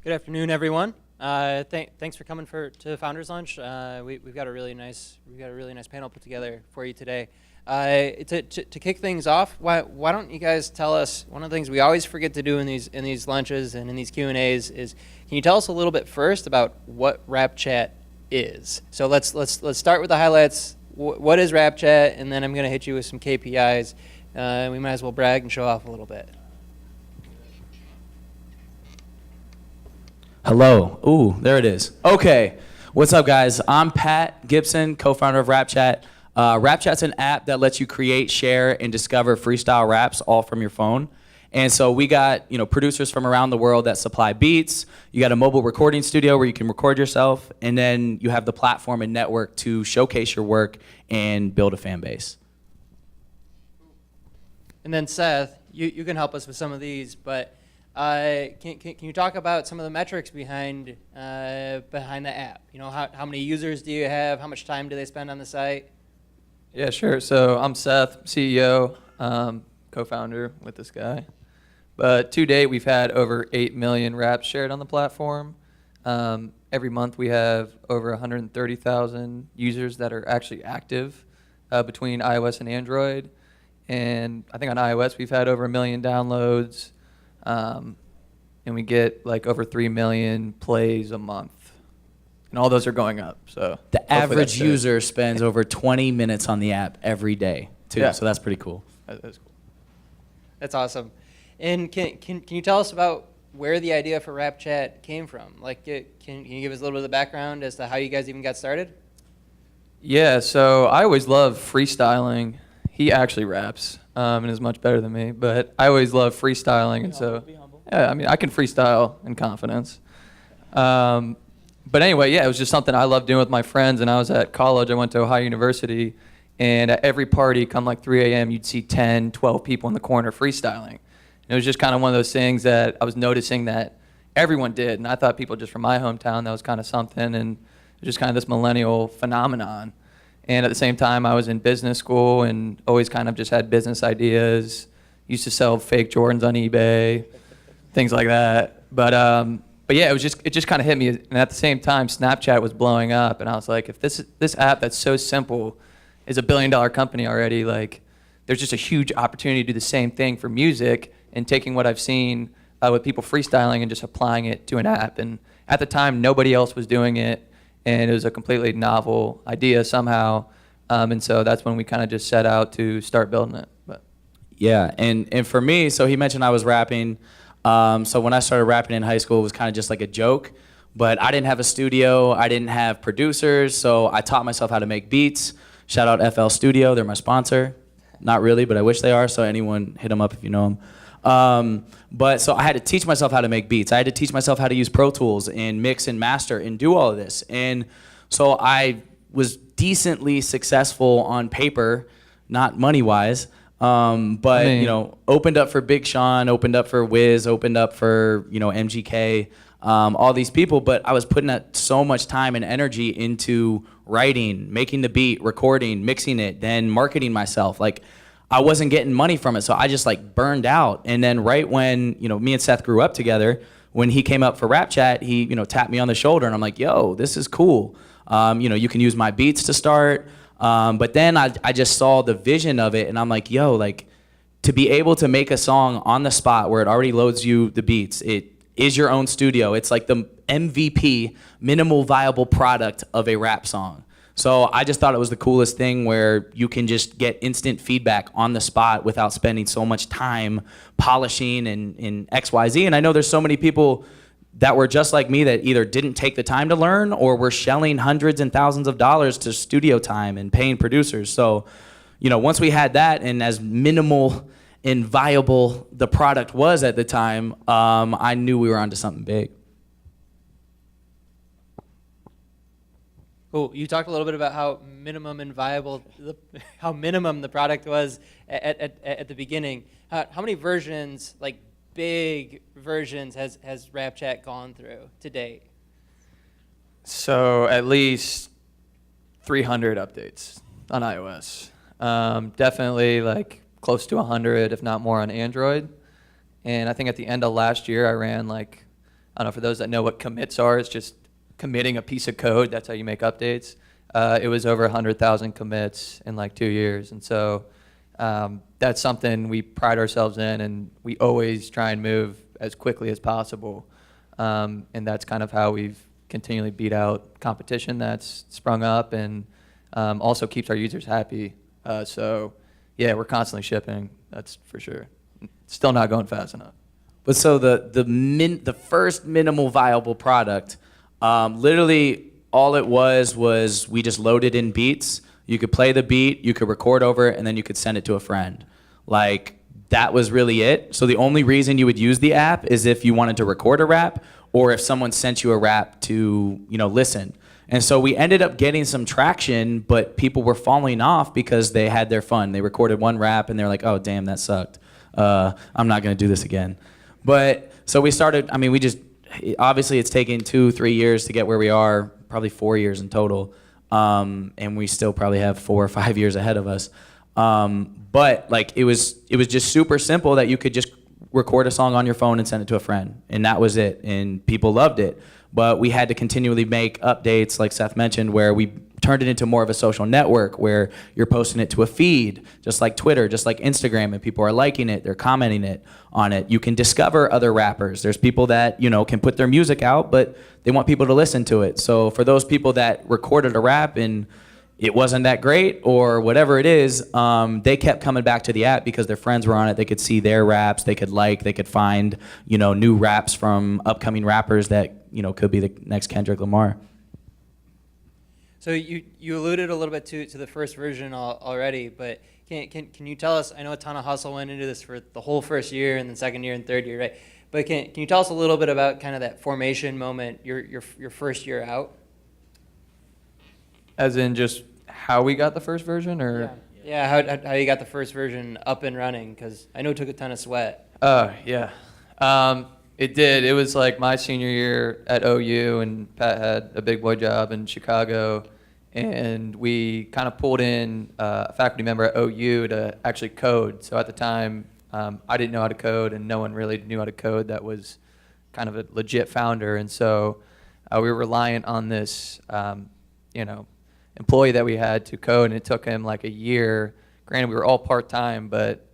Good afternoon, everyone. Thanks for coming to Founders Lunch. We've got a really nice panel put together for you today. To kick things off, why don't you guys tell us, one of the things we always forget to do in these lunches and in these Q&As is, can you tell us a little bit first about what Rapchat is? So let's start with the highlights. What is Rapchat? And then I'm going to hit you with some KPIs. We might as well brag and show off a little bit. Hello. Ooh, there it is. Okay. What's up, guys? I'm Pat Gibson, co-founder of Rapchat. Rapchat's an app that lets you create, share, and discover freestyle raps all from your phone. And so we got, producers from around the world that supply beats. You got a mobile recording studio where you can record yourself, and then you have the platform and network to showcase your work and build a fan base. And then Seth, you can help us with some of these, but can you talk about some of the metrics behind the app? How many users do you have? How much time do they spend on the site? Yeah, sure. So I'm Seth, CEO, co-founder with this guy. But to date, we've had over 8 million raps shared on the platform. Every month we have over 130,000 users that are actually active between iOS and Android. And I think on iOS we've had over 1 million downloads. And we get like over 3 million plays a month. And all those are going up. So The average user spends over 20 minutes on the app every day, too. Yeah. So that's pretty cool. That's cool. That's awesome. And can you tell us about where the idea for Rapchat came from? Like, can you give us a little bit of the background as to how you guys even got started? Yeah, so I always loved freestyling. He actually raps and is much better than me, but I always loved freestyling, and so yeah, I mean, I can freestyle in confidence. But anyway, yeah, it was just something I loved doing with my friends. And I was at college. I went to Ohio University, and at every party, come like 3 a.m., you'd see 10, 12 people in the corner freestyling. And it was just kind of one of those things that I was noticing that everyone did, and I thought people just from my hometown, that was kind of something, and it was just kind of this millennial phenomenon. And at the same time, I was in business school and always kind of just had business ideas. Used to sell fake Jordans on eBay, things like that. But yeah, it just kind of hit me. And at the same time, Snapchat was blowing up, and I was like, if this app that's so simple is a $1 billion company already, like, there's just a huge opportunity to do the same thing for music and taking what I've seen with people freestyling and just applying it to an app. And at the time, nobody else was doing it. And it was a completely novel idea somehow, and so that's when we kind of just set out to start building it. But Yeah, and for me, so he mentioned I was rapping. So when I started rapping in high school, it was kind of just like a joke. But I didn't have a studio. I didn't have producers, so I taught myself how to make beats. Shout out FL Studio, they're my sponsor. Not really, but I wish they are, so anyone hit them up if you know them. But so I had to teach myself how to make beats. I had to teach myself how to use Pro Tools and mix and master and do all of this. And so I was decently successful on paper, not money-wise, but opened up for Big Sean, opened up for Wiz, opened up for MGK, all these people. But I was putting so much time and energy into writing, making the beat, recording, mixing it, then marketing myself. Like, I wasn't getting money from it, so I just like burned out. And then right when me and Seth grew up together, when he came up for Rapchat, he tapped me on the shoulder, and I'm like, yo, this is cool. You can use my beats to start. But then I just saw the vision of it, and I'm like, yo, like, to be able to make a song on the spot where it already loads you the beats, it is your own studio. It's like the MVP, minimal viable product of a rap song. So I just thought it was the coolest thing where you can just get instant feedback on the spot without spending so much time polishing and XYZ. And I know there's so many people that were just like me that either didn't take the time to learn or were shelling hundreds and thousands of dollars to studio time and paying producers. So, once we had that, and as minimal and viable the product was at the time, I knew we were onto something big. Cool. You talked a little bit about how minimum and viable, how minimum the product was at the beginning. How many versions, like big versions, has Rapchat gone through to date? so at least 300 updates on iOS. Definitely like close to 100, if not more, on Android. And I think at the end of last year, I ran like I don't know, for those that know what commits are, it's just committing a piece of code. That's how you make updates. It was over 100,000 commits in like 2 years. And so that's something we pride ourselves in, and we always try and move as quickly as possible. And that's kind of how we've continually beat out competition that's sprung up, and also keeps our users happy. So yeah, we're constantly shipping, that's for sure. Still not going fast enough. But so the first minimal viable product, literally all it was we just loaded in beats. You could play the beat, you could record over it, and then you could send it to a friend. Like, that was really it. So the only reason you would use the app is if you wanted to record a rap, or if someone sent you a rap to, listen. And so we ended up getting some traction, but people were falling off because they had their fun. They recorded one rap and they're like, oh, damn, that sucked. I'm not gonna do this again. But so we started, obviously it's taken 2-3 years to get where we are, probably 4 years in total. And we still probably have 4 or 5 years ahead of us. But like, it was just super simple that you could just record a song on your phone and send it to a friend, and that was it, and people loved it. But we had to continually make updates, like Seth mentioned, where we turned it into more of a social network where you're posting it to a feed, just like Twitter, just like Instagram, and people are liking it, they're commenting on it. You can discover other rappers. There's people that, can put their music out, but they want people to listen to it. So for those people that recorded a rap and it wasn't that great or whatever it is, they kept coming back to the app because their friends were on it. They could see their raps, they could find, new raps from upcoming rappers that, could be the next Kendrick Lamar. So you alluded a little bit to the first version already, but can you tell us, I know a ton of hustle went into this for the whole first year and then second year and third year, right? But can you tell us a little bit about kind of that formation moment, your first year out? As in just how we got the first version, or? Yeah, how you got the first version up and running, because I know it took a ton of sweat. Yeah. It did. It was like my senior year at OU, and Pat had a big boy job in Chicago, and we kind of pulled in a faculty member at OU to actually code. So at the time, I didn't know how to code, and no one really knew how to code that was kind of a legit founder. And so we were reliant on this, employee that we had to code, and it took him like a year. Granted, we were all part-time, but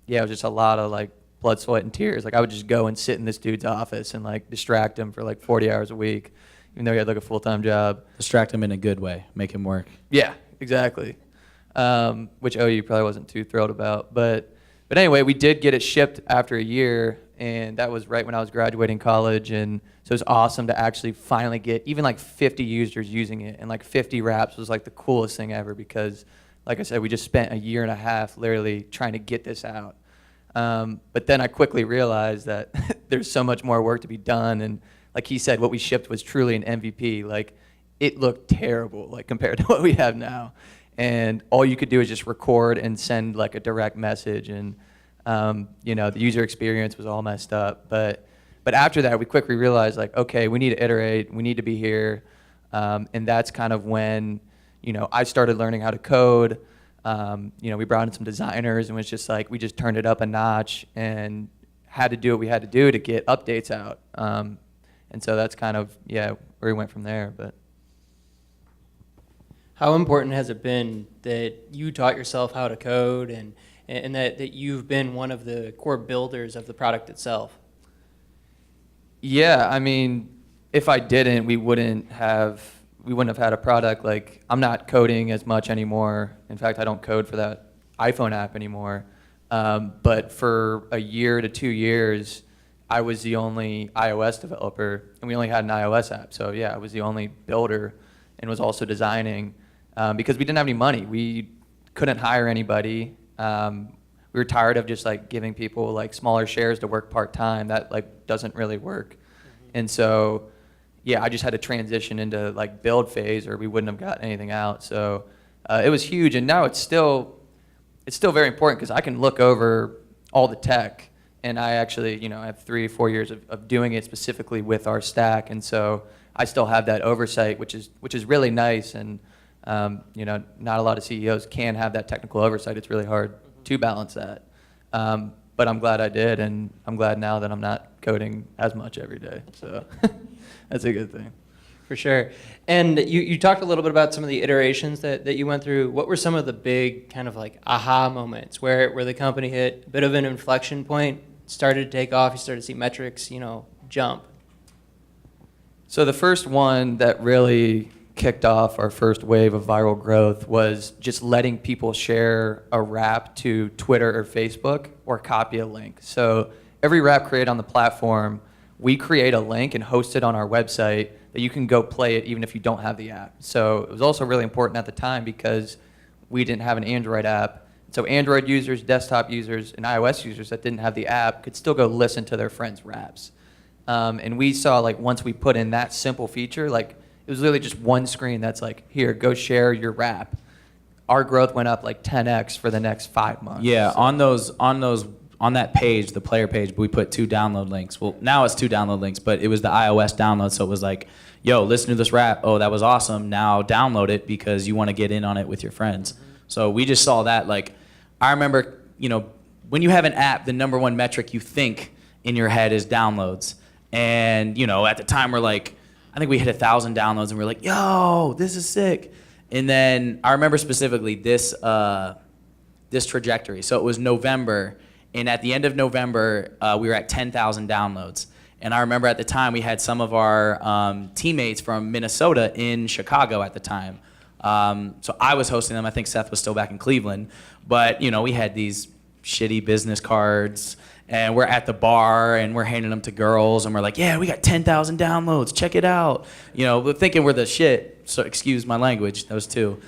it was just a lot of like blood, sweat, and tears. Like, I would just go and sit in this dude's office and like distract him for like 40 hours a week, even though he had like a full-time job. Distract him in a good way, make him work. Yeah, exactly. Which OU probably wasn't too thrilled about. But anyway, we did get it shipped after a year, and that was right when I was graduating college. And so it was awesome to actually finally get even like 50 users using it, and like 50 raps was like the coolest thing ever, because like I said, we just spent a year and a half literally trying to get this out. But then I quickly realized that there's so much more work to be done, and like he said, what we shipped was truly an MVP. Like, it looked terrible, like compared to what we have now. And all you could do is just record and send like a direct message, and the user experience was all messed up. But after that, we quickly realized, like, okay, we need to iterate, we need to be here, and that's kind of when I started learning how to code. We brought in some designers, and it was just like we just turned it up a notch and had to do what we had to do to get updates out. And so that's kind of where we went from there. But how important has it been that you taught yourself how to code, and that you've been one of the core builders of the product itself? Yeah, I mean, if I didn't, we wouldn't have had a product. Like, I'm not coding as much anymore. In fact, I don't code for that iPhone app anymore. But for a year to 2 years, I was the only iOS developer, and we only had an iOS app. So yeah, I was the only builder and was also designing, because we didn't have any money. We couldn't hire anybody. We were tired of just like giving people like smaller shares to work part-time. That like doesn't really work. Mm-hmm. And so yeah, I just had to transition into like build phase, or we wouldn't have got anything out. So it was huge, and now it's still very important, because I can look over all the tech, and I actually I have 3 or 4 years of doing it specifically with our stack, and so I still have that oversight, which is really nice. And not a lot of CEOs can have that technical oversight. It's really hard to balance that. But I'm glad I did, and I'm glad now that I'm not coding as much every day. So that's a good thing. For sure. And you talked a little bit about some of the iterations that you went through. What were some of the big kind of like aha moments where the company hit a bit of an inflection point, started to take off, you started to see metrics, jump? So the first one that really kicked off our first wave of viral growth was just letting people share a rap to Twitter or Facebook or copy a link. So every rap created on the platform, we create a link and host it on our website that you can go play it even if you don't have the app. So it was also really important at the time because we didn't have an Android app. So Android users, desktop users, and iOS users that didn't have the app could still go listen to their friends' raps. And we saw like once we put in that simple feature, like it was literally just one screen that's like, here, go share your rap. Our growth went up like 10x for the next 5 months. Yeah, so. On that page, the player page, we put 2 download links. Well, now it's 2 download links, but it was the iOS download, so it was like, yo, listen to this rap. Oh, that was awesome. Now download it because you want to get in on it with your friends. So we just saw that. Like, I remember, when you have an app, the number one metric you think in your head is downloads. And, at the time we're like, I think we hit 1,000 downloads and we're like, yo, this is sick. And then I remember specifically this trajectory. So it was November. And at the end of November, we were at 10,000 downloads. And I remember at the time we had some of our teammates from Minnesota in Chicago at the time. So I was hosting them. I think Seth was still back in Cleveland. But, we had these shitty business cards. And we're at the bar and we're handing them to girls. And we're like, yeah, we got 10,000 downloads. Check it out. We're thinking we're the shit. So excuse my language. Those 2.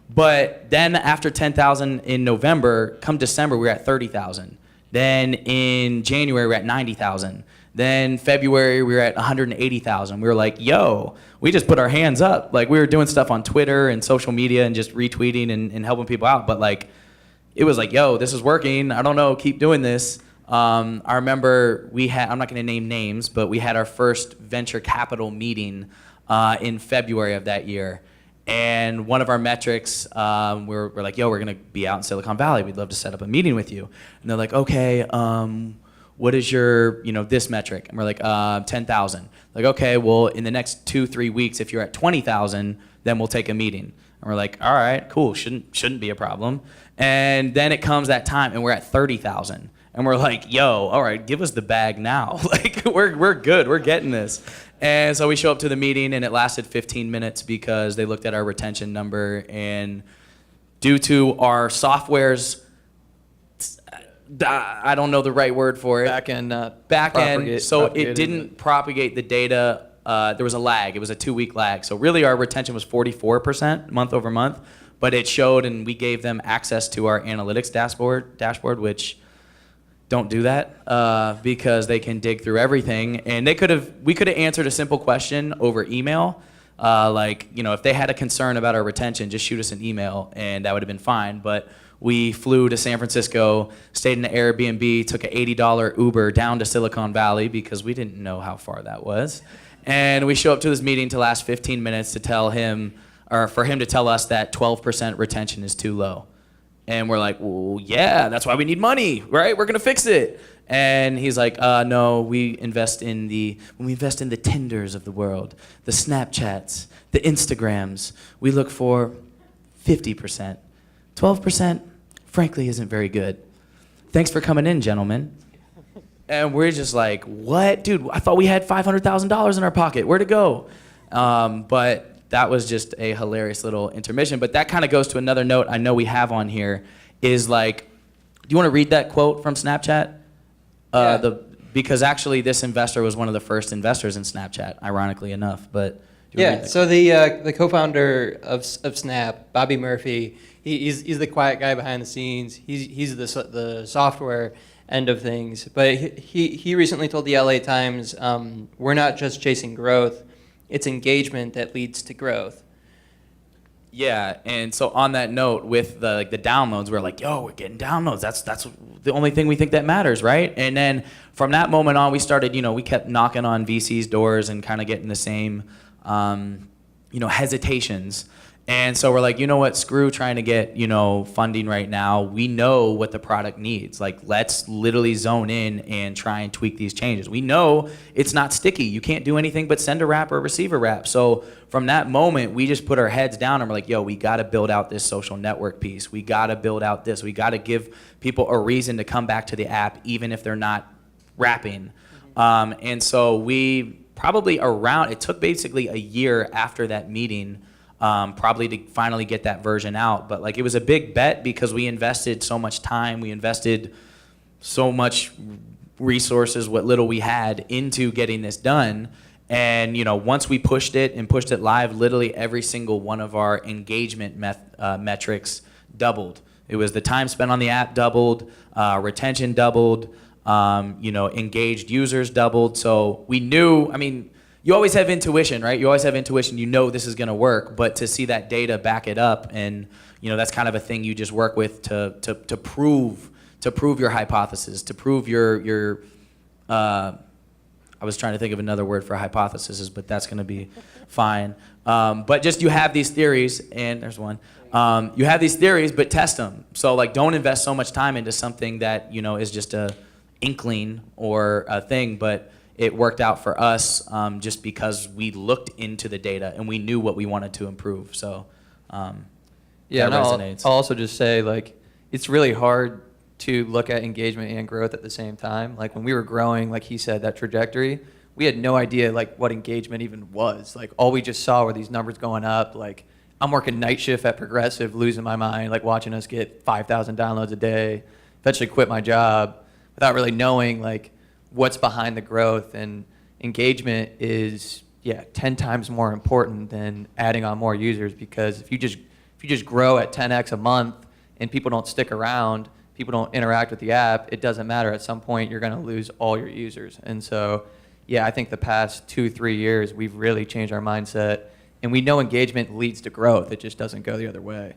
But then after 10,000 in November, come December, we were at 30,000. Then in January, we were at 90,000. Then February, we were at 180,000. We were like, yo, we just put our hands up. Like, we were doing stuff on Twitter and social media and just retweeting and helping people out. But, like, it was like, yo, this is working. I don't know, keep doing this. I remember I'm not going to name names, but we had our first venture capital meeting in February of that year. And one of our metrics, we're like, yo, we're going to be out in Silicon Valley. We'd love to set up a meeting with you. And they're like, okay, what is your, this metric? And we're like, 10,000. Like, okay, well, in the next 2-3 weeks, if you're at 20,000, then we'll take a meeting. And we're like, all right, cool, shouldn't be a problem. And then it comes that time, and we're at 30,000. And we're like, yo, all right, give us the bag now. Like, we're good, we're getting this. And so we show up to the meeting, and it lasted 15 minutes because they looked at our retention number. And due to our software's, I don't know the right word for it. Back end, so it didn't propagate the data. There was a lag. It was a 2-week lag. So really our retention was 44% month over month. But it showed, and we gave them access to our analytics dashboard, which don't do that because they can dig through everything. And we could have answered a simple question over email. If they had a concern about our retention, just shoot us an email, and that would have been fine. But we flew to San Francisco, stayed in an Airbnb, took an $80 Uber down to Silicon Valley because we didn't know how far that was. And we show up to this meeting to last 15 minutes to tell him, or for him to tell us that 12% retention is too low. And we're like, well, yeah, that's why we need money, right? We're gonna fix it. And he's like, no, we invest in the Tinders of the world, the Snapchats, the Instagrams. We look for 50%. 12%, frankly, isn't very good. Thanks for coming in, gentlemen. And we're just like, what? Dude, I thought we had $500,000 in our pocket. Where'd it go? But that was just a hilarious little intermission. But that kind of goes to another note I know we have on here is like, do you want to read that quote from Snapchat? Yeah. Because actually this investor was one of the first investors in Snapchat, ironically enough. But yeah, so the co-founder of Snap, Bobby Murphy, he's the quiet guy behind the scenes. He's the software end of things. But he recently told the LA Times, we're not just chasing growth, it's engagement that leads to growth. Yeah, and so on that note, with the downloads, we're like, yo, we're getting downloads. That's the only thing we think that matters, right? And then from that moment on, we started, we kept knocking on VC's doors and kind of getting the same, hesitations. And so we're like, you know what, screw trying to get, funding right now. We know what the product needs. Like, let's literally zone in and try and tweak these changes. We know it's not sticky. You can't do anything but send a rap or receive a rap. So from that moment, we just put our heads down and we're like, yo, we got to build out this social network piece. We got to build out this. We got to give people a reason to come back to the app, even if they're not rapping. And so we probably it took basically a year after that meeting probably to finally get that version out. But like, it was a big bet because we invested so much time, we invested so much resources, what little we had, into getting this done. And once we pushed it live, literally every single one of our engagement metrics doubled. It was the time spent on the app doubled, retention doubled, engaged users doubled. So we knew, you always have intuition, right? You always have intuition. This is going to work, but to see that data back it up, and that's kind of a thing you just work with to prove your hypothesis, to prove your. I was trying to think of another word for hypothesis, but that's going to be fine. But just you have these theories, and there's one. You have these theories, but test them. So like, don't invest so much time into something that is just a inkling or a thing, but it worked out for us just because we looked into the data and we knew what we wanted to improve. So that resonates. I'll also just say, like, it's really hard to look at engagement and growth at the same time. Like, when we were growing, like he said, that trajectory, we had no idea like what engagement even was. Like, all we just saw were these numbers going up. Like, I'm working night shift at Progressive, losing my mind, like watching us get 5,000 downloads a day, eventually quit my job without really knowing like what's behind the growth. And engagement is 10 times more important than adding on more users, because if you just grow at 10x a month and people don't stick around, people don't interact with the app, it doesn't matter. At some point you're going to lose all your users. And so I think the past 2-3 years we've really changed our mindset, and we know engagement leads to growth. It just doesn't go the other way.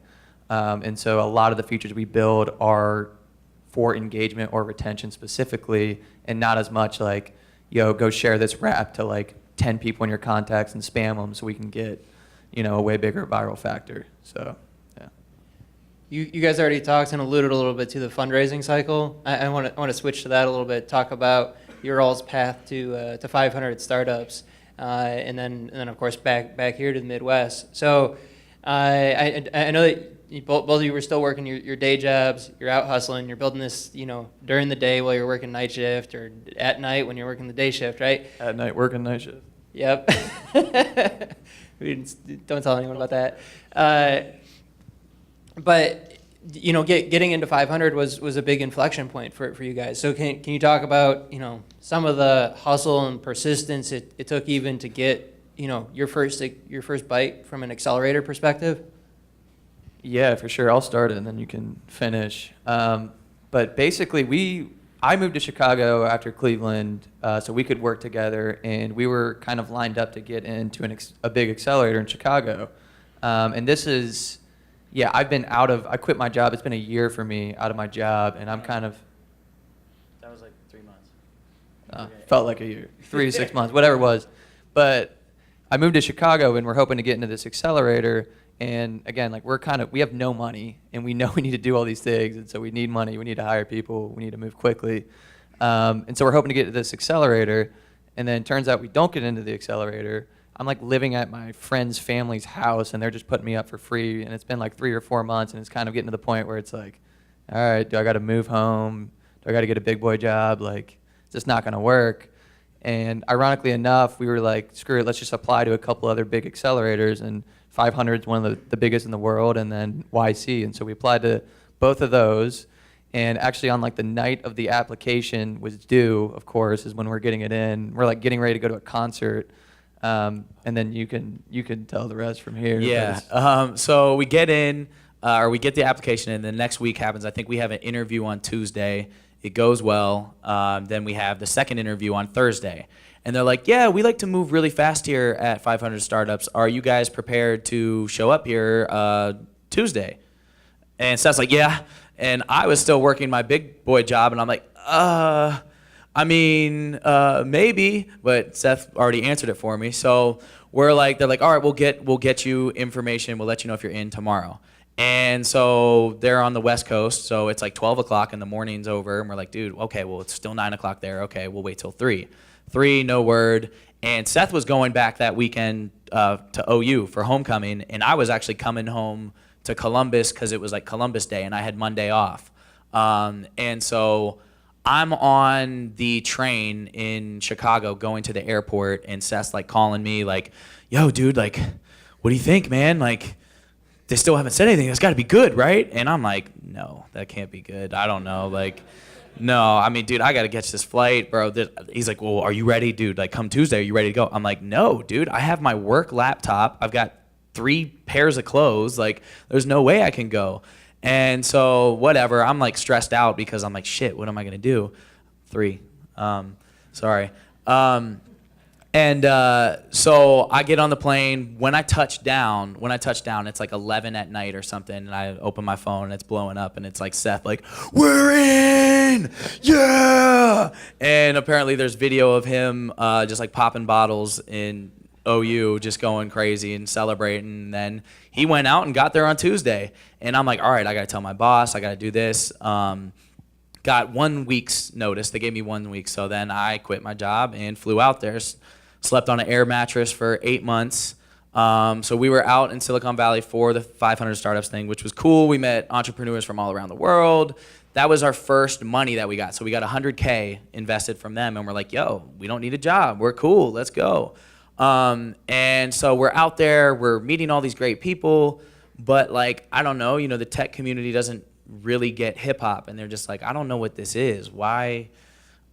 And so a lot of the features we build are for engagement or retention specifically, and not as much like, go share this rap to like 10 people in your contacts and spam them so we can get, a way bigger viral factor. So, yeah. You guys already talked and alluded a little bit to the fundraising cycle. I want to switch to that a little bit. Talk about your all's path to 500 startups, and then of course back here to the Midwest. So I know that both of you were still working your day jobs. You're out hustling. You're building this, during the day while you're working night shift, or at night when you're working the day shift, right? At night working night shift. Yep. Don't tell anyone about that. But getting into 500 was a bite inflection point for you guys. So can you talk about some of the hustle and persistence it took even to get your first bite from an accelerator perspective? Yeah, for sure. I'll start it and then you can finish. But basically, I moved to Chicago after Cleveland so we could work together, and we were kind of lined up to get into a big accelerator in Chicago. And this is, I quit my job. It's been a year for me out of my job, and I'm kind of. That was like 3 months. Felt like a year, 3 to 6 months, whatever it was. But I moved to Chicago, and we're hoping to get into this accelerator. And again, like, we have no money, and we know we need to do all these things, and so we need money, we need to hire people, we need to move quickly. And so we're hoping to get to this accelerator, and then it turns out we don't get into the accelerator. I'm like living at my friend's family's house, and they're just putting me up for free, and it's been like 3 or 4 months, and it's kind of getting to the point where it's like, all right, do I got to move home? Do I got to get a big boy job? Like, it's just not going to work. And ironically enough, we were like, screw it, let's just apply to a couple other big accelerators, and 500 is one of the biggest in the world, and then YC. And so we applied to both of those. And actually, on like the night of the application was due, of course, is when we're getting it in. We're like getting ready to go to a concert, and then you can tell the rest from here. Yeah. So we get in, or we get the application in. The next week happens. I think we have an interview on Tuesday. It goes well. Then we have the second interview on Thursday. And they're like, yeah, we like to move really fast here at 500 Startups. Are you guys prepared to show up here Tuesday? And Seth's like, yeah. And I was still working my big boy job, and I'm like, I I mean, maybe, but Seth already answered it for me. So they're like, all right, we'll get you information. We'll let you know if you're in tomorrow. And so they're on the West Coast, so it's like 12 o'clock and the morning's over, and we're like, dude, okay, well, it's still 9 o'clock there. Okay, we'll wait till 3. 3, no word. And Seth was going back that weekend to OU for homecoming, and I was actually coming home to Columbus because it was like Columbus Day, and I had Monday off. And so I'm on the train in Chicago going to the airport, and Seth's like calling me like, yo, dude, like, what do you think, man? Like, they still haven't said anything. That's got to be good, right? And I'm like, no, that can't be good. I don't know. Like, no, I mean, dude, I got to catch this flight, bro. He's like, well, are you ready, dude? Like, come Tuesday, are you ready to go? I'm like, no, dude, I have my work laptop. I've got 3 pairs of clothes. Like, there's no way I can go. And so whatever, I'm like stressed out because I'm like, shit, what am I going to do? 3. Sorry. So I get on the plane. When I touch down, it's like 11 at night or something, and I open my phone and it's blowing up, and it's like Seth, like, we're in, yeah. And apparently there's video of him just like popping bottles in OU, just going crazy and celebrating. And then he went out and got there on Tuesday, and I'm like, all right, I gotta tell my boss, I gotta do this. Got 1 week's notice. They gave me 1 week, so then I quit my job and flew out there. Slept on an air mattress for 8 months. So we were out in Silicon Valley for the 500 Startups thing, which was cool. We met entrepreneurs from all around the world. That was our first money that we got. So we got $100K invested from them, and we're like, yo, we don't need a job. We're cool. Let's go. And so we're out there. We're meeting all these great people. But, like, I don't know, the tech community doesn't really get hip-hop. And they're just like, I don't know what this is. Why?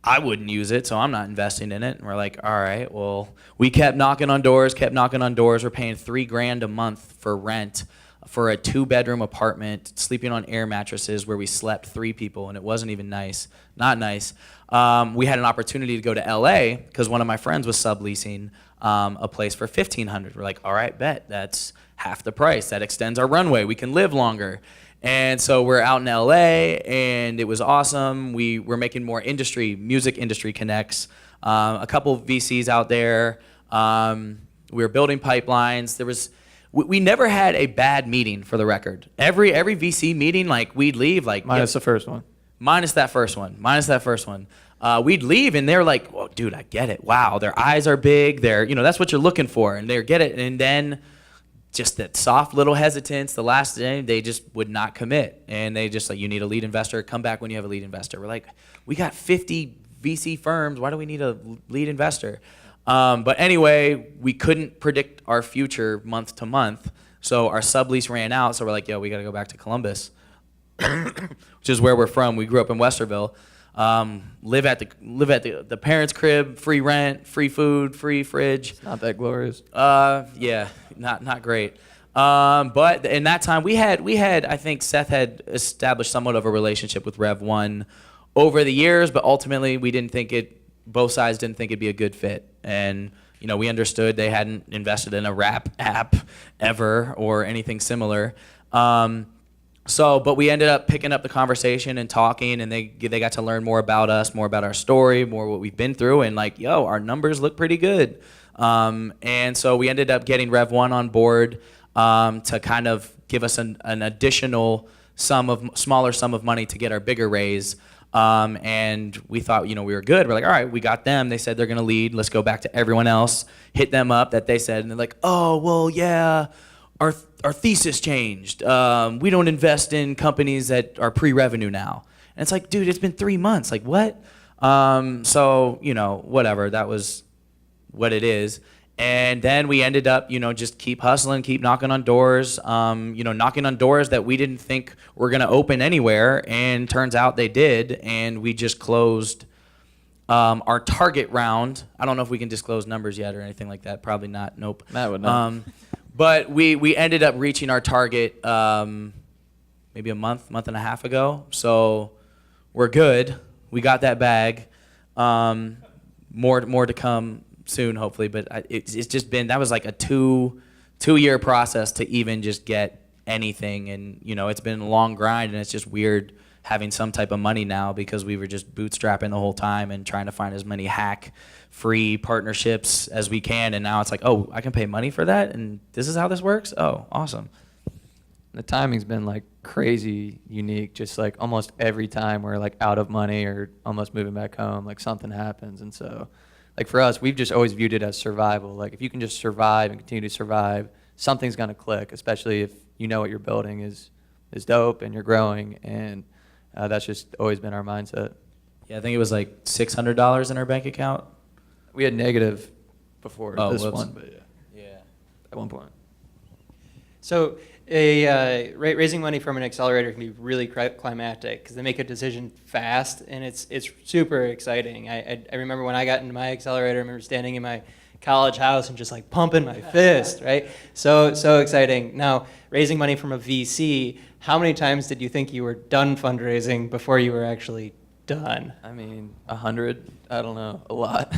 I wouldn't use it, so I'm not investing in it. And we're like, all right, well, we kept knocking on doors. We're paying $3,000 a month for rent for a 2-bedroom apartment, sleeping on air mattresses where we slept 3 people, and it wasn't even nice. Not nice. We had an opportunity to go to LA because one of my friends was subleasing a place for $1,500. We're like, all right, bet. That's half the price. That extends our runway. We can live longer. And so we're out in LA, and it was awesome. We were making more music industry connects. A couple VCs out there. We were building pipelines. We never had a bad meeting, for the record. Every VC meeting, like, we'd leave like Minus the first one. Minus that first one. We'd leave, and they're like, "Well, dude, I get it. Wow, their eyes are big. That's what you're looking for, and they get it." And then just that soft little hesitance. The last day, they just would not commit, and they just like, you need a lead investor. Come back when you have a lead investor. We're like, we got 50 VC firms. Why do we need a lead investor? But anyway, we couldn't predict our future month to month, so our sublease ran out. So we're like, yo, we got to go back to Columbus, which is where we're from. We grew up in Westerville. Live at the parents' crib, free rent, free food, free fridge. Not that glorious. Yeah, not great. But in that time, we had I think Seth had established somewhat of a relationship with Rev One over the years, but ultimately both sides didn't think it'd be a good fit, and we understood they hadn't invested in a rap app ever or anything similar. But we ended up picking up the conversation and talking, and they got to learn more about us, more about our story, more what we've been through, and like, yo, our numbers look pretty good. And so we ended up getting Rev One on board to kind of give us an additional smaller sum of money to get our bigger raise. And we thought, we were good. We're like, all right, we got them. They said they're going to lead. Let's go back to everyone else, hit them up that they said, and they're like, oh, well, yeah. Our thesis changed. We don't invest in companies that are pre-revenue now. And it's like, dude, it's been 3 months. Like, what? Whatever. That was what it is. And then we ended up, just keep hustling, keep knocking on doors, knocking on doors that we didn't think were going to open anywhere. And turns out they did. And we just closed our target round. I don't know if we can disclose numbers yet or anything like that. Probably not. Nope. That would not. But we ended up reaching our target maybe a month and a half ago. So we're good. We got that bag. More to come soon, hopefully. But it's just been, that was like a two-year process to even just get anything. And, it's been a long grind, and it's just weird having some type of money now because we were just bootstrapping the whole time and trying to find as many free partnerships as we can. And now it's like, oh, I can pay money for that, and this is how this works? Oh, awesome. The timing's been like crazy unique. Just like almost every time we're like out of money or almost moving back home, like something happens. And so like for us, we've just always viewed it as survival. Like if you can just survive and continue to survive, something's gonna click, especially if you know what you're building is dope and you're growing. And that's just always been our mindset. Yeah, I think it was like $600 in our bank account. We had negative before this whoops. one, but yeah, at one point. So raising money from an accelerator can be really climactic because they make a decision fast, and it's super exciting. I remember when I got into my accelerator, I remember standing in my college house and just like pumping my fist, right? So exciting. Now, raising money from a VC, how many times did you think you were done fundraising before you were actually done? I mean, 100, I don't know, a lot.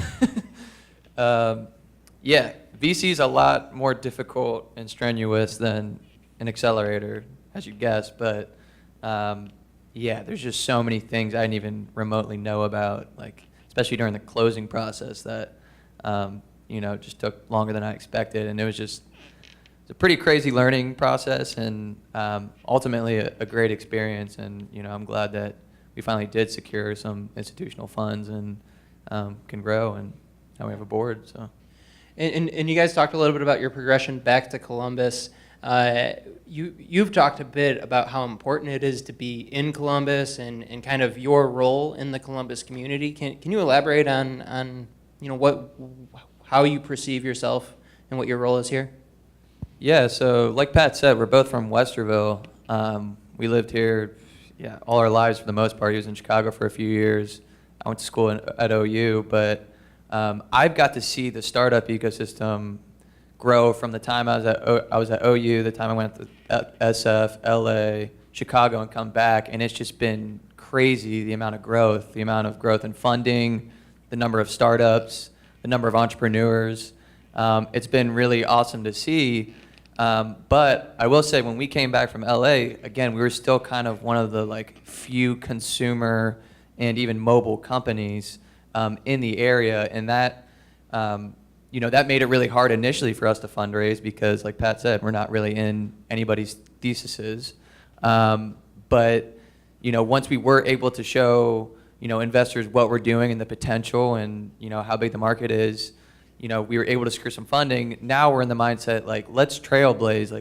Yeah, VC is a lot more difficult and strenuous than an accelerator, as you guess, but yeah, there's just so many things I didn't even remotely know about, like especially during the closing process that just took longer than I expected, and it's a pretty crazy learning process, and ultimately a great experience, and I'm glad that we finally did secure some institutional funds and can grow, and now we have a board. So. And you guys talked a little bit about your progression back to Columbus. You've talked a bit about how important it is to be in Columbus and kind of your role in the Columbus community. Can you elaborate on how you perceive yourself and what your role is here? Yeah, so like Pat said, we're both from Westerville. We lived here, all our lives for the most part. He was in Chicago for a few years. I went to school at OU, but I've got to see the startup ecosystem grow from the time I was at OU, the time I went to SF, LA, Chicago, and come back, and it's just been crazy, the amount of growth in funding, the number of startups, the number of entrepreneurs. It's been really awesome to see. But I will say, when we came back from LA, again, we were still kind of one of the few consumer and even mobile companies in the area, and that that made it really hard initially for us to fundraise because, like Pat said, we're not really in anybody's theses. But once we were able to show investors what we're doing and the potential and how big the market is, we were able to secure some funding. Now we're in the mindset let's trailblaze,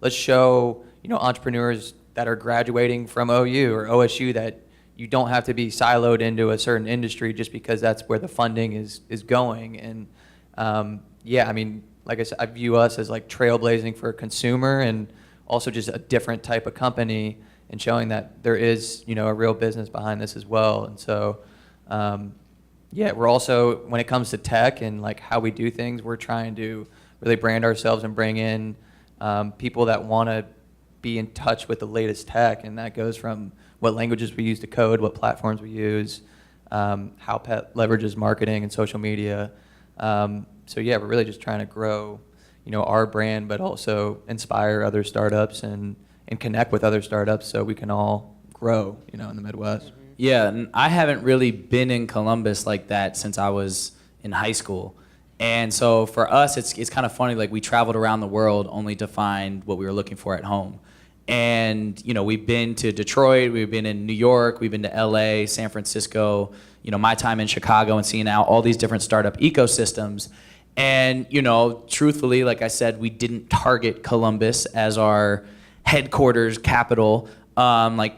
let's show entrepreneurs that are graduating from OU or OSU that you don't have to be siloed into a certain industry just because that's where the funding is going. And I mean, like I said, I view us as trailblazing for a consumer and also just a different type of company and showing that there is a real business behind this as well. And so we're also, when it comes to tech and how we do things, we're trying to really brand ourselves and bring in people that want to be in touch with the latest tech, and that goes from what languages we use to code, what platforms we use, how Pet leverages marketing and social media. We're really just trying to grow, our brand, but also inspire other startups and connect with other startups so we can all grow, in the Midwest. Yeah, and I haven't really been in Columbus like that since I was in high school. And so for us, it's kind of funny, we traveled around the world only to find what we were looking for at home. And, we've been to Detroit, we've been in New York, we've been to LA, San Francisco, my time in Chicago and seeing out all these different startup ecosystems. And, truthfully, like I said, we didn't target Columbus as our headquarters capital. We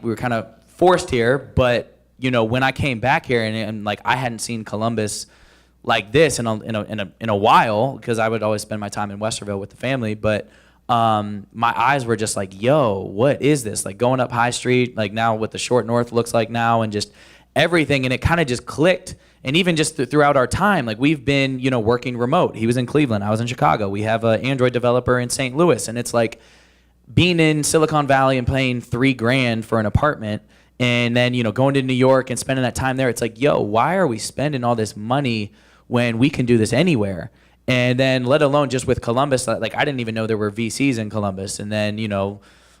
were kind of forced here, but, when I came back here and I hadn't seen Columbus like this in a while, because I would always spend my time in Westerville with the family, but my eyes were just yo, what is this? Going up High Street, now what the Short North looks like now, and just everything. And it kind of just clicked. And even just throughout our time, we've been, working remote. He was in Cleveland, I was in Chicago. We have an Android developer in St. Louis. And it's being in Silicon Valley and paying $3,000 for an apartment, and then, going to New York and spending that time there. It's why are we spending all this money when we can do this anywhere? And then let alone just with Columbus, I didn't even know there were VCs in Columbus. And then,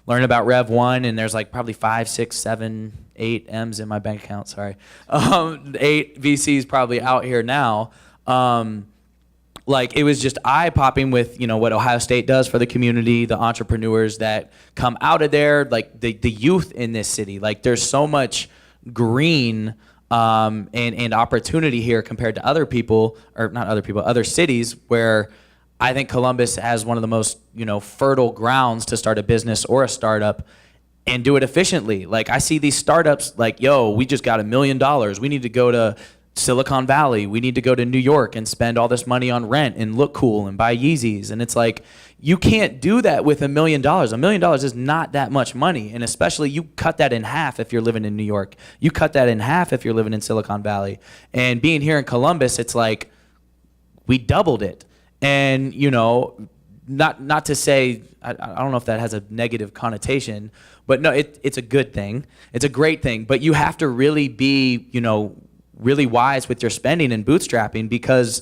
learning about Rev 1, and there's like probably 5, 6, 7, 8 M's in my bank account, sorry. 8 VCs probably out here now. Like it was just eye-popping with, you know, what Ohio State does for the community, the entrepreneurs that come out of there, like the youth in this city. Like there's so much green and opportunity here compared to other people, or not other people, other cities, where I think Columbus has one of the most, you know, fertile grounds to start a business or a startup and do it efficiently. Like I see these startups like, yo, we just got $1 million. We need to go to Silicon Valley. We need to go to New York and spend all this money on rent and look cool and buy Yeezys. And it's like, you can't do that with $1 million. $1 million is not that much money. And especially you cut that in half if you're living in New York. You cut that in half if you're living in Silicon Valley. And being here in Columbus, it's like, we doubled it. And, you know, not to say, I don't know if that has a negative connotation, but no, it's a good thing. It's a great thing. But you have to really be, you know, really wise with your spending and bootstrapping, because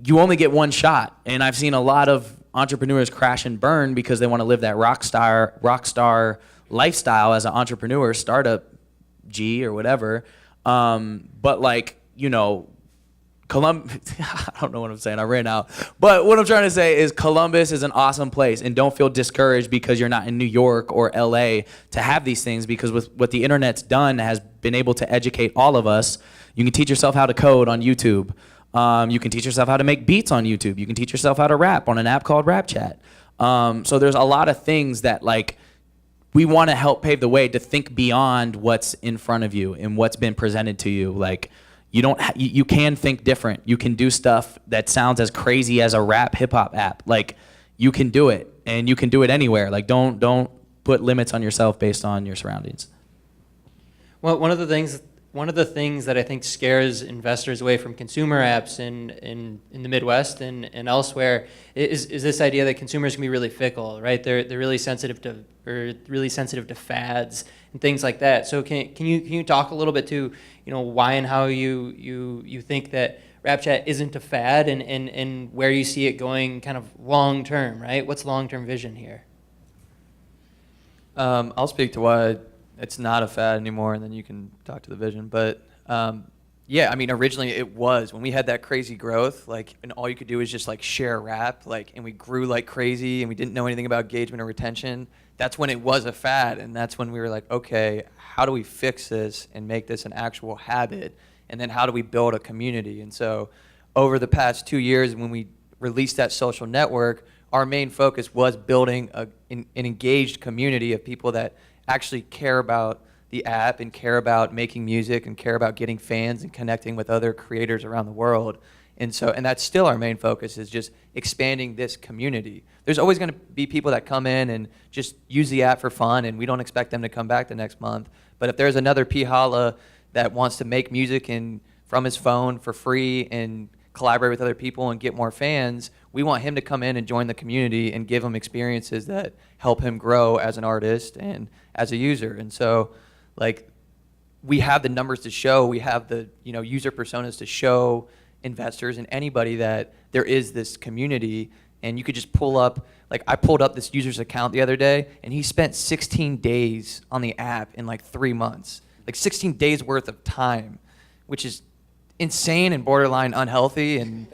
you only get one shot. And I've seen a lot of entrepreneurs crash and burn because they want to live that rock star lifestyle as an entrepreneur, startup G or whatever. But like, you know, I don't know what I'm saying. I ran out. But what I'm trying to say is Columbus is an awesome place, and don't feel discouraged because you're not in New York or LA to have these things, because with what the internet's done has been able to educate all of us. You can teach yourself how to code on YouTube. You can teach yourself how to make beats on YouTube. You can teach yourself how to rap on an app called Rapchat. So there's a lot of things that like we want to help pave the way to think beyond what's in front of you and what's been presented to you. Like you can think different. You can do stuff that sounds as crazy as a rap hip hop app. Like you can do it, and you can do it anywhere. Like don't put limits on yourself based on your surroundings. Well, one of the things that I think scares investors away from consumer apps in the Midwest and elsewhere is this idea that consumers can be really fickle, right? They're really sensitive to fads and things like that. So can you talk a little bit to, you know, why and how you think that Rapchat isn't a fad, and where you see it going kind of long term, right? What's long-term vision here? I'll speak to why it's not a fad anymore, and then you can talk to the vision. But yeah, I mean, originally it was, when we had that crazy growth, like, and all you could do is just like share rap, like, and we grew like crazy, and we didn't know anything about engagement or retention. That's when it was a fad, and that's when we were like, okay, how do we fix this and make this an actual habit? And then how do we build a community? And so over the past 2 years, when we released that social network, our main focus was building an engaged community of people that actually care about the app and care about making music and care about getting fans and connecting with other creators around the world. And that's still our main focus, is just expanding this community. There's always going to be people that come in and just use the app for fun, and we don't expect them to come back the next month. But if there's another P. Holla that wants to make music from his phone for free and collaborate with other people and get more fans, we want him to come in and join the community and give him experiences that help him grow as an artist and as a user. And so, like, we have the numbers to show, we have the, you know, user personas to show investors and anybody that there is this community. And you could just pull up, like, I pulled up this user's account the other day, and he spent 16 days on the app in like 3 months. Like 16 days worth of time, which is insane and borderline unhealthy, and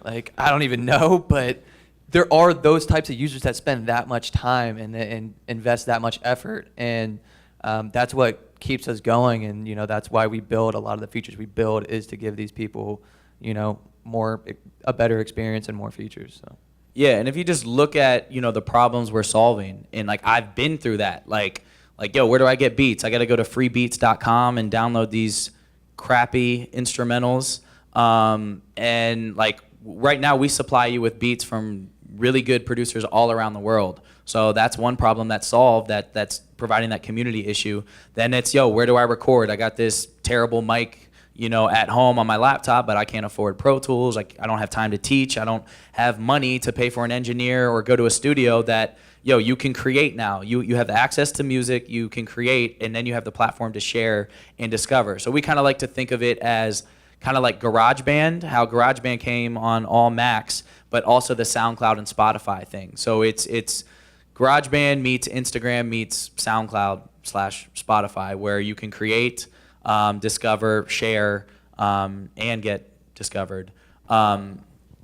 like, I don't even know, but there are those types of users that spend that much time and invest that much effort, and that's what keeps us going. And you know, that's why we build a lot of the features we build, is to give these people, you know, a better experience and more features. So yeah, and if you just look at, you know, the problems we're solving, and like I've been through that, like yo, where do I get beats? I got to go to freebeats.com and download these crappy instrumentals, and like right now we supply you with beats from really good producers all around the world. So that's one problem that's solved, that's providing that community issue. Then it's, yo, where do I record? I got this terrible mic, you know, at home on my laptop, but I can't afford Pro Tools. I don't have time to teach. I don't have money to pay for an engineer or go to a studio. That, yo, you can create now. You have the access to music, you can create, and then you have the platform to share and discover. So we kind of like to think of it as kind of like GarageBand, how GarageBand came on all Macs, but also the SoundCloud and Spotify thing. So it's GarageBand meets Instagram meets SoundCloud / Spotify, where you can create, discover, share, and get discovered. What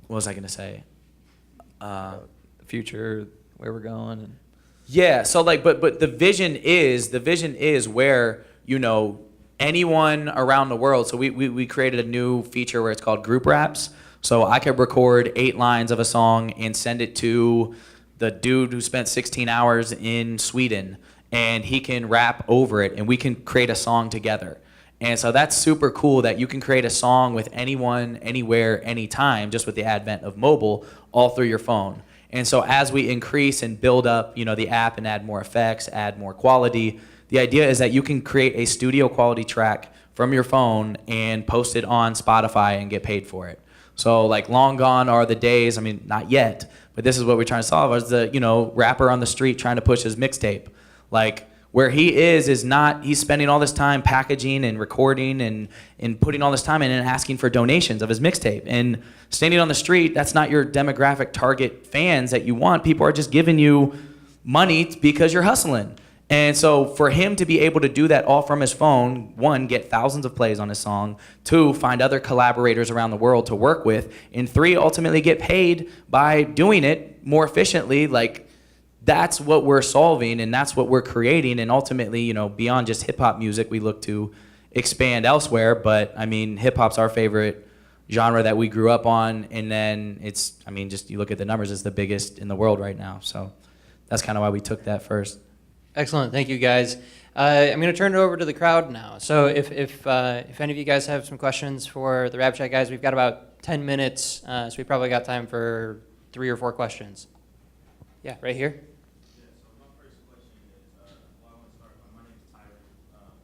was I gonna say? Future, where we're going. And Yeah, so like, but the vision is where, you know, anyone around the world. So we created a new feature where it's called group raps. So I could record 8 lines of a song and send it to the dude who spent 16 hours in Sweden, and he can rap over it, and we can create a song together. And so that's super cool that you can create a song with anyone, anywhere, anytime, just with the advent of mobile, all through your phone. And so as we increase and build up, you know, the app and add more effects, add more quality, the idea is that you can create a studio quality track from your phone and post it on Spotify and get paid for it. So like long gone are the days, I mean, not yet, but this is what we're trying to solve, is the, you know, rapper on the street trying to push his mixtape. Like where he is not, he's spending all this time packaging and recording and putting all this time in and asking for donations of his mixtape. And standing on the street, that's not your demographic target fans that you want. People are just giving you money because you're hustling. And so for him to be able to do that all from his phone, 1, get thousands of plays on his song, 2, find other collaborators around the world to work with, and 3, ultimately get paid by doing it more efficiently, like that's what we're solving and that's what we're creating. And ultimately, you know, beyond just hip hop music, we look to expand elsewhere. But I mean, hip hop's our favorite genre that we grew up on. And then it's, I mean, just you look at the numbers, it's the biggest in the world right now. So that's kind of why we took that first. Excellent, thank you guys. I'm going to turn it over to the crowd now. So if any of you guys have some questions for the Rapchat guys, we've got about 10 minutes, so we probably got time for 3 or 4 questions. Yeah, right here. Yeah, so my first question is, well, I want to start. My name is Tyler.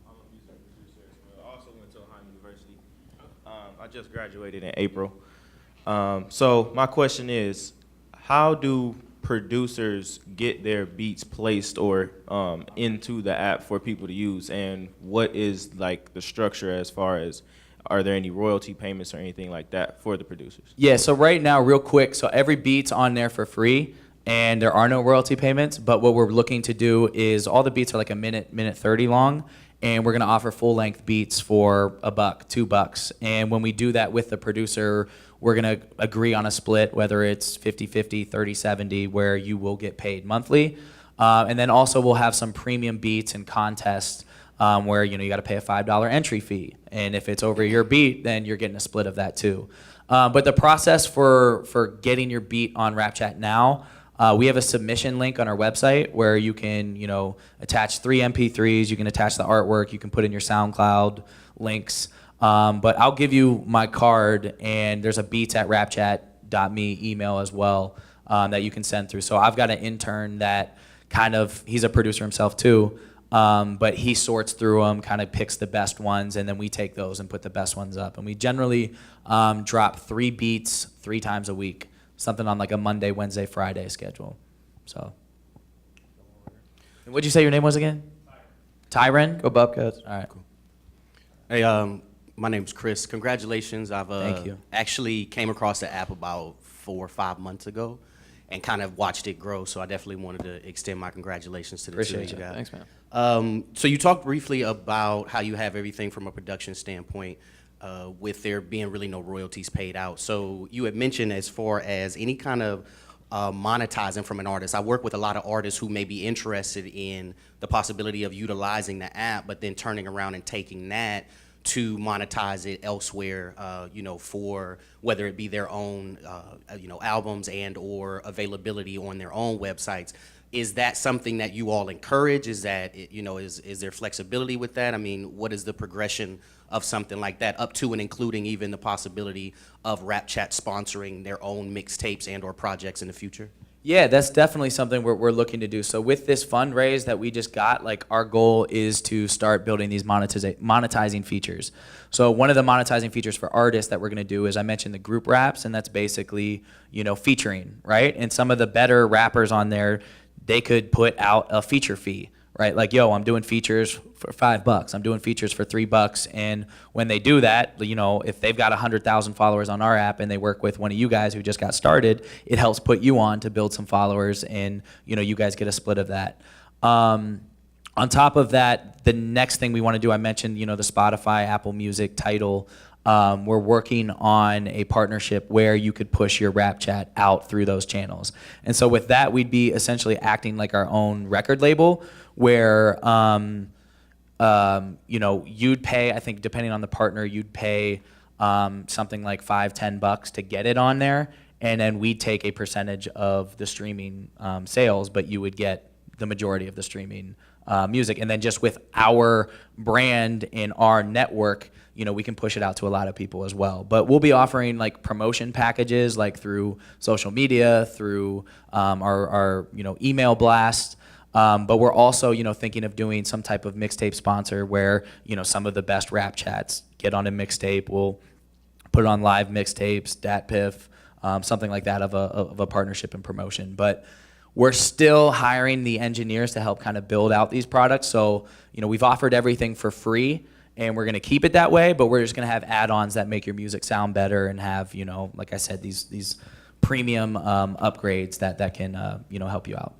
I'm a music producer as well. I also went to Ohio University. I just graduated in April. So my question is, how do producers get their beats placed or into the app for people to use, and what is like the structure as far as, are there any royalty payments or anything like that for the producers? Yeah, so right now, real quick, so every beat's on there for free, and there are no royalty payments, but what we're looking to do is all the beats are like a minute 30 long, and we're gonna offer full-length beats for $1, $2. And when we do that with the producer, we're gonna agree on a split, whether it's 50-50, 30-70, where you will get paid monthly. And then also we'll have some premium beats and contests where, you know, you gotta pay a $5 entry fee. And if it's over your beat, then you're getting a split of that too. But the process for getting your beat on Rapchat now, we have a submission link on our website where you can, you know, attach 3 MP3s, you can attach the artwork, you can put in your SoundCloud links. But I'll give you my card, and there's a beats@rapchat.me email as well that you can send through. So I've got an intern that kind of, he's a producer himself too, but he sorts through them, kind of picks the best ones, and then we take those and put the best ones up. And we generally drop 3 beats 3 times a week, something on like a Monday, Wednesday, Friday schedule. So, and what'd you say your name was again? Tyron? Go Bobcats. All right, cool. Hey, my name's Chris. Congratulations. I've Thank you. actually came across the app about 4 or 5 months ago and kind of watched it grow, so I definitely wanted to extend my congratulations to the two Appreciate of you you. guys. Thanks, man. So you talked briefly about how you have everything from a production standpoint with there being really no royalties paid out. So you had mentioned as far as any kind of monetizing from an artist. I work with a lot of artists who may be interested in the possibility of utilizing the app, but then turning around and taking that to monetize it elsewhere, you know, for whether it be their own, you know, albums and or availability on their own websites. Is that something that you all encourage? Is that, you know, is there flexibility with that? I mean, what is the progression of something like that, up to and including even the possibility of Rapchat sponsoring their own mixtapes and or projects in the future? Yeah, that's definitely something we're looking to do. So with this fundraise that we just got, like our goal is to start building these monetizing features. So one of the monetizing features for artists that we're gonna do is, I mentioned the group raps, and that's basically, you know, featuring, right? And some of the better rappers on there, they could put out a feature fee, right? Like, yo, I'm doing features for $5. I'm doing features for $3. And when they do that, you know, if they've got 100,000 followers on our app and they work with one of you guys who just got started, it helps put you on to build some followers, and, you know, you guys get a split of that. On top of that, the next thing we want to do, I mentioned, you know, the Spotify, Apple Music, Tidal. We're working on a partnership where you could push your Rapchat out through those channels. And so with that, we'd be essentially acting like our own record label where, you know, you'd pay, I think depending on the partner, you'd pay something like $5-10 to get it on there. And then we'd take a percentage of the streaming sales, but you would get the majority of the streaming music. And then just with our brand and our network, you know, we can push it out to a lot of people as well. But we'll be offering like promotion packages, like through social media, through our you know, email blast. But we're also, you know, thinking of doing some type of mixtape sponsor where, you know, some of the best rap chats get on a mixtape. We'll put it on live mixtapes, DatPiff, something like that of a partnership and promotion. But we're still hiring the engineers to help kind of build out these products. So, you know, we've offered everything for free, and we're going to keep it that way, but we're just going to have add-ons that make your music sound better and have, you know, like I said, these premium upgrades that can, you know, help you out.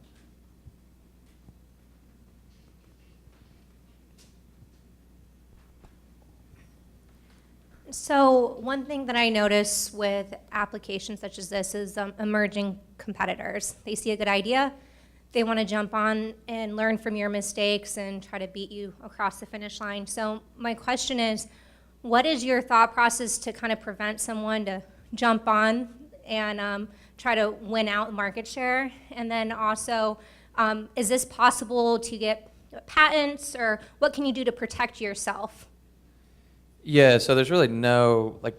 So one thing that I notice with applications such as this is emerging competitors. They see a good idea, they want to jump on and learn from your mistakes and try to beat you across the finish line. So my question is, what is your thought process to kind of prevent someone to jump on and try to win out market share? And then also, is this possible to get patents, or what can you do to protect yourself? Yeah, so there's really no, like,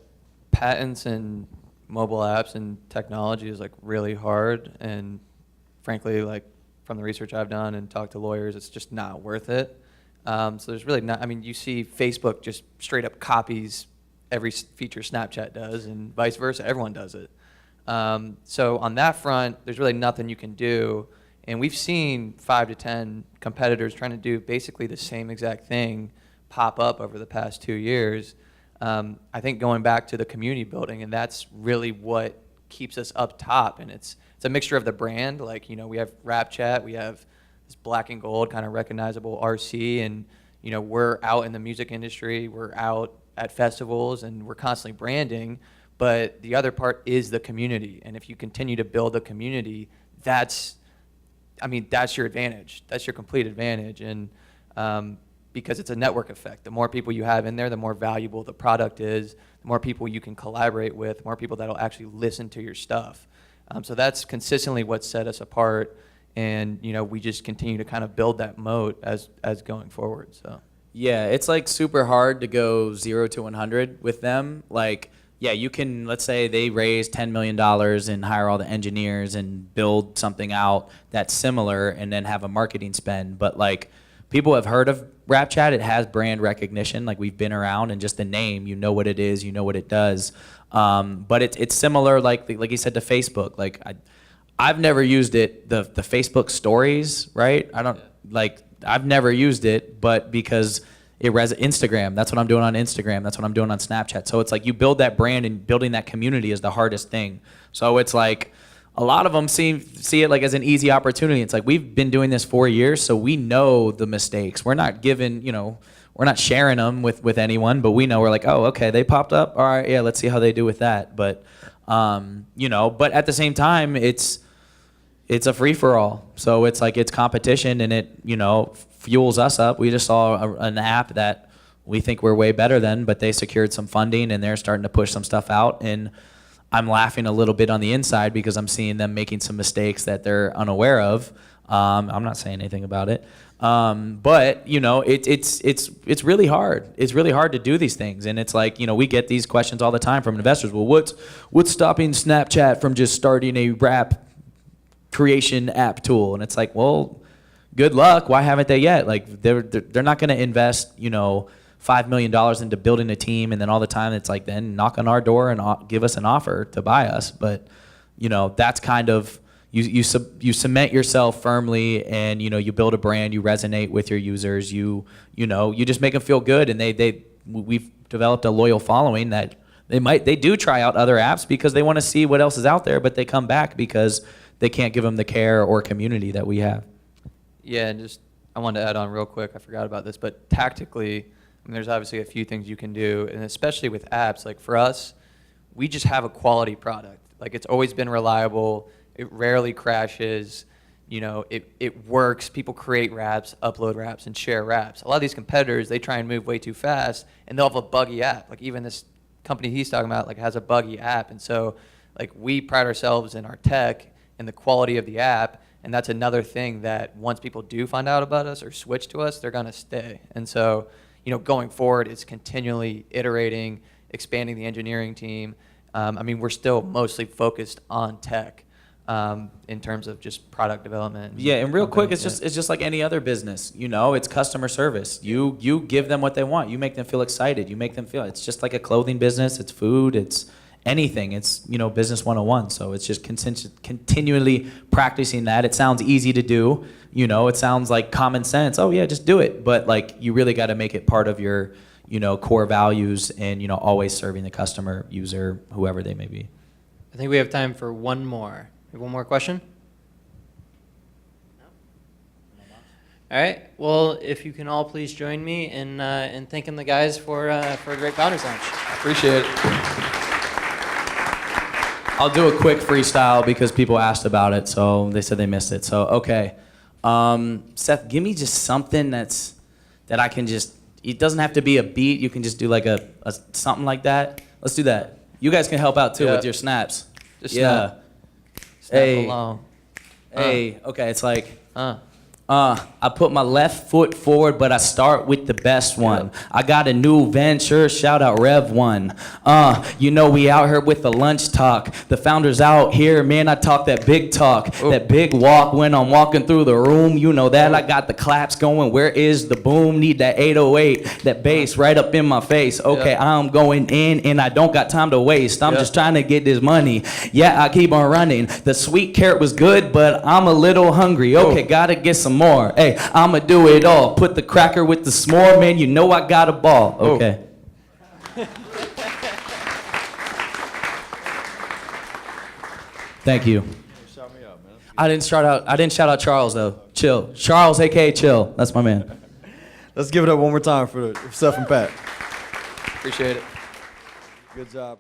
patents in mobile apps and technology is like really hard, and frankly, like, from the research I've done and talked to lawyers, it's just not worth it. So there's really not, I mean, you see Facebook just straight up copies every feature Snapchat does, and vice versa, everyone does it. So on that front, there's really nothing you can do, and we've seen 5 to 10 competitors trying to do basically the same exact thing pop up over the past 2 years. I think going back to the community building, and that's really what keeps us up top, and it's a mixture of the brand, like, you know, we have Rapchat, we have this black and gold kind of recognizable RC, and, you know, we're out in the music industry, we're out at festivals, and we're constantly branding, but the other part is the community, and if you continue to build a community, that's your advantage, that's your complete advantage, and because it's a network effect. The more people you have in there, the more valuable the product is, the more people you can collaborate with, the more people that'll actually listen to your stuff. So that's consistently what set us apart, and, you know, we just continue to kind of build that moat as going forward. So Yeah, it's like super hard to go 0 to 100 with them. Like, yeah, you can, let's say they raise $10 million and hire all the engineers and build something out that's similar and then have a marketing spend. But like, people have heard of Rapchat. It has brand recognition. Like, we've been around, and just the name, you know what it is, you know what it does. But it's similar, like you said, to Facebook. Like, I've never used it. The Facebook stories, right? I've never used it, but because Instagram, that's what I'm doing on Instagram. That's what I'm doing on Snapchat. So it's like you build that brand, and building that community is the hardest thing. So it's like, a lot of them see it like as an easy opportunity. It's like, we've been doing this 4 years, so we know the mistakes. We're not giving, you know, we're not sharing them with anyone, but we know, we're like, oh, okay, they popped up. All right, yeah, let's see how they do with that. But, you know, but at the same time, it's a free-for-all. So it's like, it's competition, and it, you know, fuels us up. We just saw an app that we think we're way better than, but they secured some funding, and they're starting to push some stuff out. And I'm laughing a little bit on the inside because I'm seeing them making some mistakes that they're unaware of. I'm not saying anything about it. But, you know, it's really hard. It's really hard to do these things. And it's like, you know, we get these questions all the time from investors. Well, what's stopping Snapchat from just starting a rap creation app tool? And it's like, well, good luck. Why haven't they yet? Like, they're not going to invest, you know, $5 million into building a team, and then all the time it's like, then knock on our door and give us an offer to buy us. But, you know, that's kind of, you cement yourself firmly, and you build a brand, you resonate with your users, you just make them feel good, and we've developed a loyal following that they do try out other apps because they want to see what else is out there, but they come back because they can't give them the care or community that we have. Yeah, and just I wanted to add on real quick. I forgot about this, but tactically, I mean, there's obviously a few things you can do, and especially with apps. Like for us, we just have a quality product. Like it's always been reliable. It rarely crashes. It works. People create raps, upload raps, and share raps. A lot of these competitors, they try and move way too fast, and they'll have a buggy app. Like even this company he's talking about, like has a buggy app, and so like we pride ourselves in our tech and the quality of the app, and that's another thing that once people do find out about us or switch to us, they're gonna stay. And so, going forward, it's continually iterating, expanding the engineering team. I mean, we're still mostly focused on tech. In terms of just product development. Yeah, and real quick, it's just like any other business. It's customer service. You give them what they want. You make them feel excited. You make them feel. It's just like a clothing business. It's food. It's anything. It's business 101. So it's just continually practicing that. It sounds easy to do. It sounds like common sense. Oh yeah, just do it. But like you really got to make it part of your core values, and always serving the customer, user, whoever they may be. I think we have time for one more. One more question? All right. Well, if you can all please join me in thanking the guys for a great Founders Lunch. Appreciate it. I'll do a quick freestyle because people asked about it, so they said they missed it. So okay, Seth, give me just something that I can just. It doesn't have to be a beat. You can just do like a something like that. Let's do that. You guys can help out too with your snaps. Just yeah. snap. Hey, Along. hey, okay, it's like, I put my left foot forward, but I start with the best one. I got a new venture, shout out Rev 1. We out here with the lunch talk. The founders out here, man, I talk that big talk, that big walk when I'm walking through the room. You know that, I got the claps going, where is the boom? Need that 808, that bass right up in my face. Okay, I'm going in and I don't got time to waste. I'm just trying to get this money. Yeah, I keep on running. The sweet carrot was good, but I'm a little hungry. Okay, gotta get some more. Hey, I'ma do it all. Put the cracker with the s'more, man. You know I got a ball. Okay. Thank you. I didn't shout out Charles though. Chill. Charles, aka Chill. That's my man. Let's give it up one more time for Seth and Pat. Appreciate it. Good job.